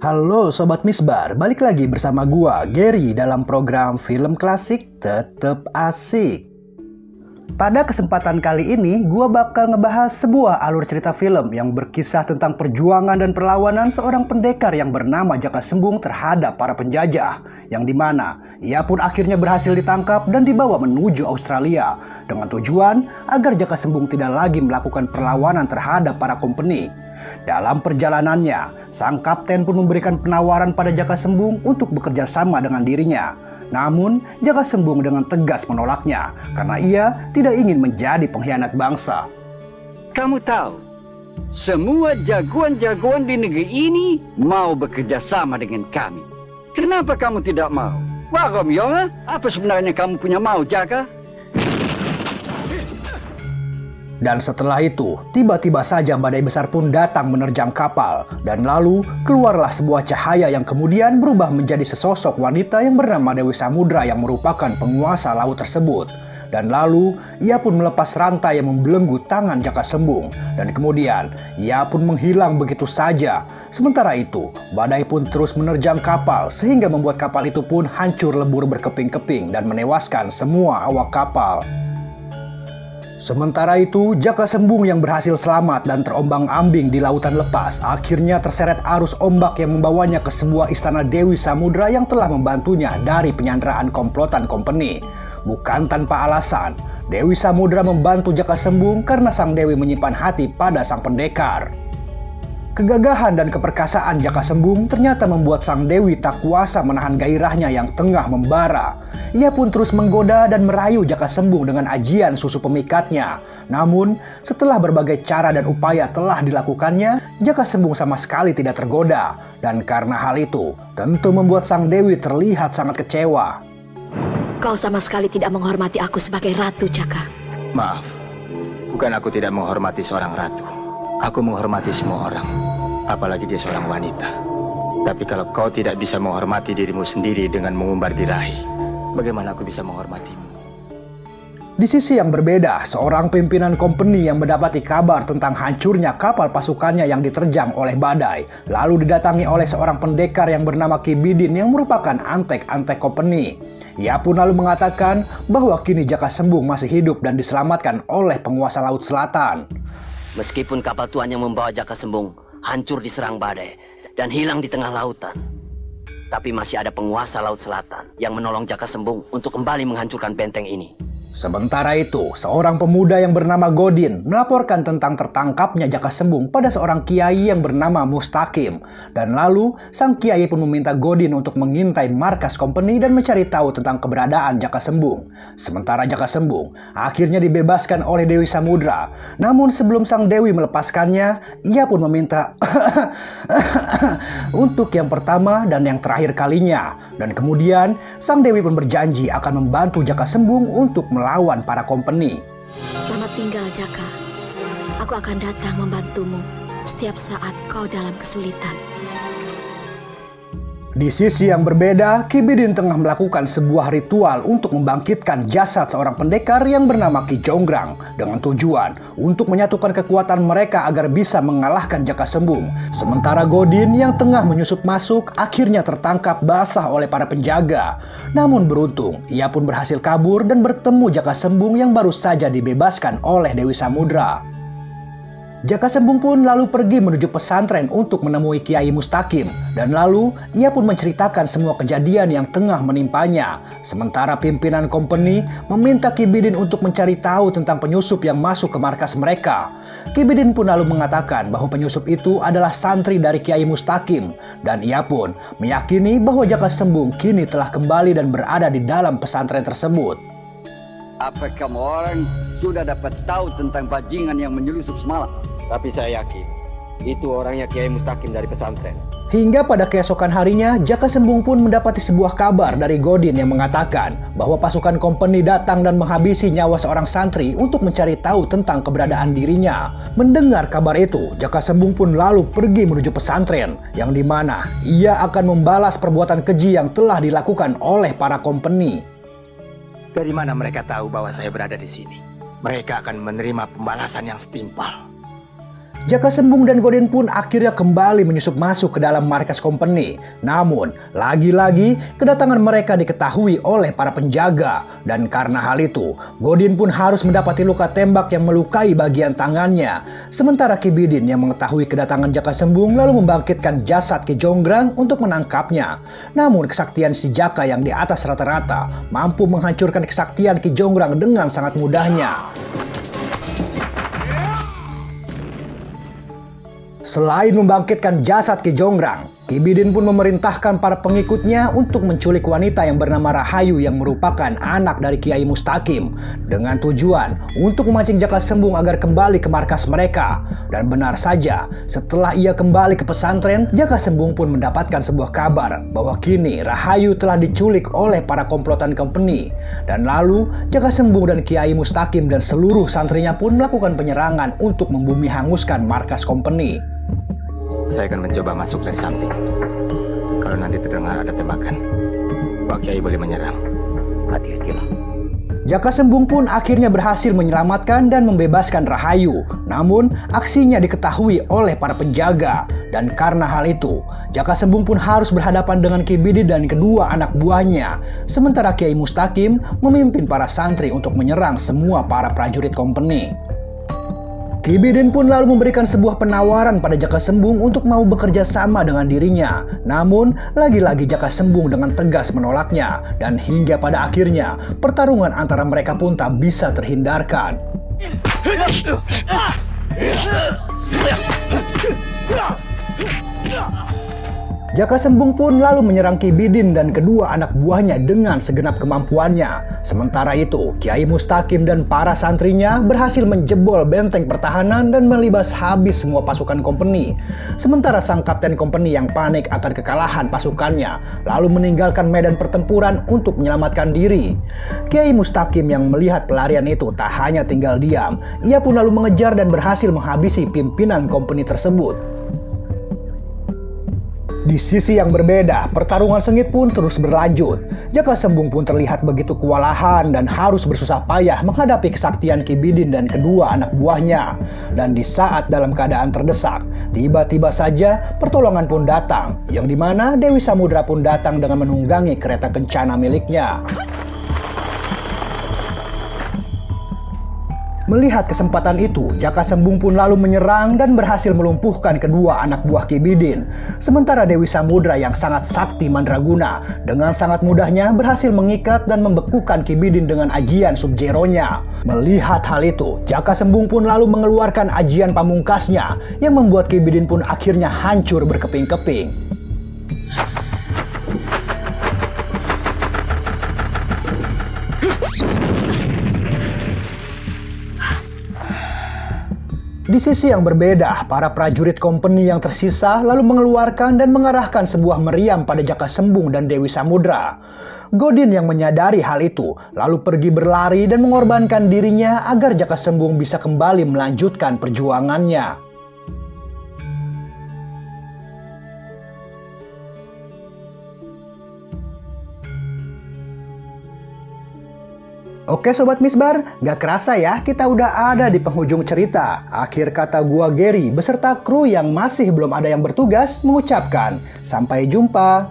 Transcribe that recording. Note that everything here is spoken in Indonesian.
Halo Sobat Misbar, balik lagi bersama gua, Gary, dalam program Film Klasik Tetep Asik. Pada kesempatan kali ini, gua bakal ngebahas sebuah alur cerita film yang berkisah tentang perjuangan dan perlawanan seorang pendekar yang bernama Jaka Sembung terhadap para penjajah, yang dimana ia pun akhirnya berhasil ditangkap dan dibawa menuju Australia, dengan tujuan agar Jaka Sembung tidak lagi melakukan perlawanan terhadap para company. Dalam perjalanannya, sang kapten pun memberikan penawaran pada Jaka Sembung untuk bekerja sama dengan dirinya. Namun, Jaka Sembung dengan tegas menolaknya karena ia tidak ingin menjadi pengkhianat bangsa. Kamu tahu, semua jagoan-jagoan di negeri ini mau bekerja sama dengan kami. Kenapa kamu tidak mau? Wah, Romeo, apa sebenarnya kamu punya mau, Jaka? Dan setelah itu, tiba-tiba saja badai besar pun datang menerjang kapal. Dan lalu, keluarlah sebuah cahaya yang kemudian berubah menjadi sesosok wanita yang bernama Dewi Samudra yang merupakan penguasa laut tersebut. Dan lalu, ia pun melepas rantai yang membelenggu tangan Jaka Sembung. Dan kemudian, ia pun menghilang begitu saja. Sementara itu, badai pun terus menerjang kapal sehingga membuat kapal itu pun hancur lebur berkeping-keping dan menewaskan semua awak kapal. Sementara itu, Jaka Sembung yang berhasil selamat dan terombang-ambing di lautan lepas akhirnya terseret arus ombak yang membawanya ke sebuah istana Dewi Samudra yang telah membantunya dari penyanderaan komplotan company. Bukan tanpa alasan, Dewi Samudra membantu Jaka Sembung karena sang Dewi menyimpan hati pada sang pendekar. Kegagahan dan keperkasaan Jaka Sembung ternyata membuat sang Dewi tak kuasa menahan gairahnya yang tengah membara. Ia pun terus menggoda dan merayu Jaka Sembung dengan ajian susu pemikatnya. Namun, setelah berbagai cara dan upaya telah dilakukannya, Jaka Sembung sama sekali tidak tergoda. Dan karena hal itu, tentu membuat sang Dewi terlihat sangat kecewa. Kau sama sekali tidak menghormati aku sebagai ratu, Jaka. Maaf, bukan aku tidak menghormati seorang ratu. Aku menghormati semua orang, apalagi dia seorang wanita. Tapi kalau kau tidak bisa menghormati dirimu sendiri dengan mengumbar birahi, bagaimana aku bisa menghormatimu? Di sisi yang berbeda, seorang pimpinan company yang mendapati kabar tentang hancurnya kapal pasukannya yang diterjang oleh badai, lalu didatangi oleh seorang pendekar yang bernama Ki Bidin yang merupakan antek-antek company. Ia pun lalu mengatakan bahwa kini Jaka Sembung masih hidup dan diselamatkan oleh penguasa Laut Selatan. Meskipun kapal tuan yang membawa Jaka Sembung hancur diserang badai dan hilang di tengah lautan, tapi masih ada penguasa Laut Selatan yang menolong Jaka Sembung untuk kembali menghancurkan benteng ini. Sementara itu, seorang pemuda yang bernama Godin melaporkan tentang tertangkapnya Jaka Sembung pada seorang kiai yang bernama Mustaqim. Dan lalu, sang kiai pun meminta Godin untuk mengintai markas company dan mencari tahu tentang keberadaan Jaka Sembung. Sementara Jaka Sembung akhirnya dibebaskan oleh Dewi Samudra. Namun sebelum sang Dewi melepaskannya, ia pun meminta untuk yang pertama dan yang terakhir kalinya. Dan kemudian, sang Dewi pun berjanji akan membantu Jaka Sembung untuk melawan para company. Selamat tinggal, Jaka. Aku akan datang membantumu setiap saat kau dalam kesulitan. Di sisi yang berbeda, Ki Bidin tengah melakukan sebuah ritual untuk membangkitkan jasad seorang pendekar yang bernama Ki Jonggrang dengan tujuan untuk menyatukan kekuatan mereka agar bisa mengalahkan Jaka Sembung. Sementara Godin yang tengah menyusup masuk akhirnya tertangkap basah oleh para penjaga. Namun beruntung, ia pun berhasil kabur dan bertemu Jaka Sembung yang baru saja dibebaskan oleh Dewi Samudra. Jaka Sembung pun lalu pergi menuju pesantren untuk menemui Kiai Mustaqim. Dan lalu ia pun menceritakan semua kejadian yang tengah menimpanya. Sementara pimpinan company meminta Ki Bidin untuk mencari tahu tentang penyusup yang masuk ke markas mereka. Ki Bidin pun lalu mengatakan bahwa penyusup itu adalah santri dari Kiai Mustaqim. Dan ia pun meyakini bahwa Jaka Sembung kini telah kembali dan berada di dalam pesantren tersebut. Apa kamu orang sudah dapat tahu tentang bajingan yang menyelusup semalam? Tapi saya yakin, itu orangnya Kiai Mustaqim dari pesantren. Hingga pada keesokan harinya, Jaka Sembung pun mendapati sebuah kabar dari Godin yang mengatakan bahwa pasukan company datang dan menghabisi nyawa seorang santri untuk mencari tahu tentang keberadaan dirinya. Mendengar kabar itu, Jaka Sembung pun lalu pergi menuju pesantren, yang dimana ia akan membalas perbuatan keji yang telah dilakukan oleh para company. Dari mana mereka tahu bahwa saya berada di sini? Mereka akan menerima pembalasan yang setimpal. Jaka Sembung dan Godin pun akhirnya kembali menyusup masuk ke dalam markas company. Namun, lagi-lagi kedatangan mereka diketahui oleh para penjaga. Dan karena hal itu, Godin pun harus mendapati luka tembak yang melukai bagian tangannya. Sementara Ki Bidin yang mengetahui kedatangan Jaka Sembung lalu membangkitkan jasad Ki Jonggrang untuk menangkapnya. Namun, kesaktian si Jaka yang di atas rata-rata mampu menghancurkan kesaktian Ki Jonggrang dengan sangat mudahnya. Selain membangkitkan jasad Ki Jonggrang, Ki Bidin pun memerintahkan para pengikutnya untuk menculik wanita yang bernama Rahayu yang merupakan anak dari Kiai Mustaqim dengan tujuan untuk memancing Jaka Sembung agar kembali ke markas mereka. Dan benar saja, setelah ia kembali ke pesantren, Jaka Sembung pun mendapatkan sebuah kabar bahwa kini Rahayu telah diculik oleh para komplotan company. Dan lalu Jaka Sembung dan Kiai Mustaqim dan seluruh santrinya pun melakukan penyerangan untuk membumi hanguskan markas company. Saya akan mencoba masuk dari samping. Kalau nanti terdengar ada tembakan, Pak Kiai boleh menyerang. Hati-hatilah. Jaka Sembung pun akhirnya berhasil menyelamatkan dan membebaskan Rahayu. Namun, aksinya diketahui oleh para penjaga. Dan karena hal itu, Jaka Sembung pun harus berhadapan dengan Ki Bidin dan kedua anak buahnya. Sementara Kiai Mustaqim memimpin para santri untuk menyerang semua para prajurit company. Ki Bidin pun lalu memberikan sebuah penawaran pada Jaka Sembung untuk mau bekerja sama dengan dirinya. Namun, lagi-lagi Jaka Sembung dengan tegas menolaknya. Dan hingga pada akhirnya, pertarungan antara mereka pun tak bisa terhindarkan. Jaka Sembung pun lalu menyerang Ki Bidin dan kedua anak buahnya dengan segenap kemampuannya. Sementara itu, Kiai Mustaqim dan para santrinya berhasil menjebol benteng pertahanan dan melibas habis semua pasukan company. Sementara sang kapten company yang panik akan kekalahan pasukannya, lalu meninggalkan medan pertempuran untuk menyelamatkan diri. Kiai Mustaqim yang melihat pelarian itu tak hanya tinggal diam, ia pun lalu mengejar dan berhasil menghabisi pimpinan company tersebut. Di sisi yang berbeda, pertarungan sengit pun terus berlanjut. Jaka Sembung pun terlihat begitu kewalahan dan harus bersusah payah menghadapi kesaktian Ki Bidin dan kedua anak buahnya. Dan di saat dalam keadaan terdesak, tiba-tiba saja pertolongan pun datang, yang dimana Dewi Samudra pun datang dengan menunggangi kereta kencana miliknya. Melihat kesempatan itu, Jaka Sembung pun lalu menyerang dan berhasil melumpuhkan kedua anak buah Ki Bidin. Sementara Dewi Samudra yang sangat sakti mandraguna dengan sangat mudahnya berhasil mengikat dan membekukan Ki Bidin dengan ajian Sub-Zero-nya. Melihat hal itu, Jaka Sembung pun lalu mengeluarkan ajian pamungkasnya yang membuat Ki Bidin pun akhirnya hancur berkeping-keping. Di sisi yang berbeda, para prajurit company yang tersisa lalu mengeluarkan dan mengarahkan sebuah meriam pada Jaka Sembung dan Dewi Samudra. Godin yang menyadari hal itu lalu pergi berlari dan mengorbankan dirinya agar Jaka Sembung bisa kembali melanjutkan perjuangannya. Oke Sobat Misbar, gak kerasa ya kita udah ada di penghujung cerita. Akhir kata gua Gary beserta kru yang masih belum ada yang bertugas mengucapkan sampai jumpa.